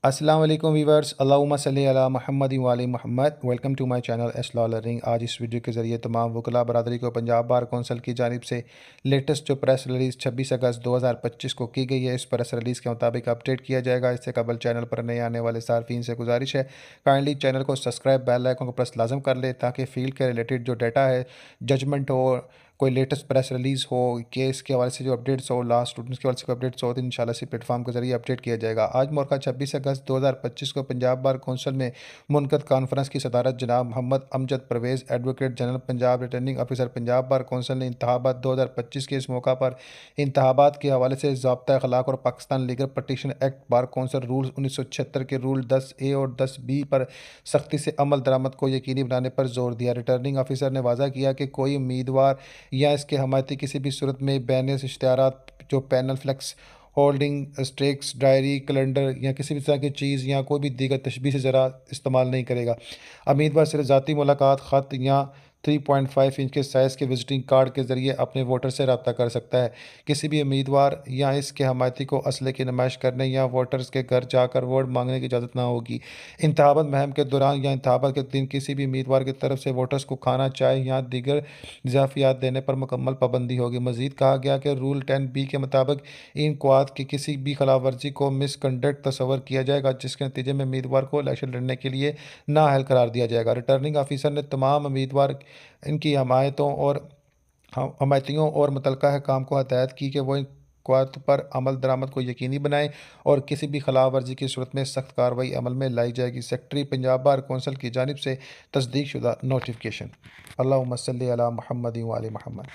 अस्सलाम वालेकुम वीवर्स, अल्लाहुम्मा सल्ली अला मुहम्मद व आले Muhammad. Welcome to my channel S law learning. आज इस वीडियो के ज़रिए तमाम वकला बरादरी को पंजाब बार कौंसल की जानिब से लेटेस्ट जो प्रेस रिलीज़ 26 अगस्त 2025 को की गई है, इस प्रेस रिलीज़ के मुताबिक अपडेट किया जाएगा। इससे कबल चैनल पर नए आने वाले सार्फिन से गुजारिश है काइंडली चैनल को सब्सक्राइब, बेल आइकन को प्रेस लाजम कर ले ताकि फील्ड के रिलेटेड जो डाटा है, जजमेंट हो, कोई लेटेस्ट प्रेस रिलीज़ हो, केस के हवाले से जो अपडेट्स हो, लास्ट स्टूडेंट्स के हवाले से कोई अपडेट्स हो, तो इंशाल्लाह इसी प्लेटफॉर्म के जरिए अपडेट किया जाएगा। आज मौका 26 अगस्त 2025 को पंजाब बार कौंसिल में मुनक़द कॉन्फ्रेंस की सदारत जनाब Mohammad Amjad Parvez, advocate general Punjab, returning officer Punjab bar council ने इंतखाबात 2025 के इस मौका पर इंतखाबात के हवाले से ज़ाब्ता अखलाक और Pakistan legal petition act bar council rules 1976 के रूल 10A और 10B पर सख्ती से अमल दरामद को यकीनी बनाने पर जोर दिया। रिटर्निंग ऑफिसर ने वाज़ा किया कि कोई उम्मीदवार या इसके हमायती किसी भी सूरत में बैन इश्तिहारात जो पैनल फ्लेक्स होल्डिंग स्ट्रेक्स डायरी कैलेंडर या किसी भी तरह की चीज़ या कोई भी दीगर तशबीह से ज़रा इस्तेमाल नहीं करेगा। उम्मीदवार सिर्फ ज़ाती मुलाकात ख़त या 3.5 इंच के साइज़ के विजिटिंग कार्ड के ज़रिए अपने वोटर से रब्ता कर सकता है। किसी भी उम्मीदवार या इसके हमायती को असले की नुमाइश करने या वोटर्स के घर जाकर वोट मांगने की इजाज़त ना होगी। इंतखाबात मुहिम के दौरान या इंतखाबात के दिन किसी भी उम्मीदवार की तरफ से वोटर्स को खाना, चाय या दीगर इज़ाफ़ियात देने पर मुकम्मल पाबंदी होगी। मज़ीद कहा गया कि रूल 10B के मुताबिक इन क़वाद की किसी भी खिलाफ वर्जी को मिसकंडक्ट तस्वर किया जाएगा, जिसके नतीजे में उम्मीदवार को इलेक्शन लड़ने के लिए नाअहल करार दिया जाएगा। रिटर्निंग ऑफिसर ने तमाम उम्मीदवार इनकी हमायतों और हमायतियों और मुतल्लका हकाम को हदायत की कि वो इन क़वाद पर अमल दरामद को यकीनी बनाएं और किसी भी खिलाफ वर्जी की सूरत में सख्त कार्रवाई अमल में लाई जाएगी। सेक्रेटरी पंजाब बार कौंसिल की जानिब से तस्दीक शुदा नोटिफिकेशन। अल्लाहुम्मा सल्ली अला मुहम्मद व आले मुहम्मद।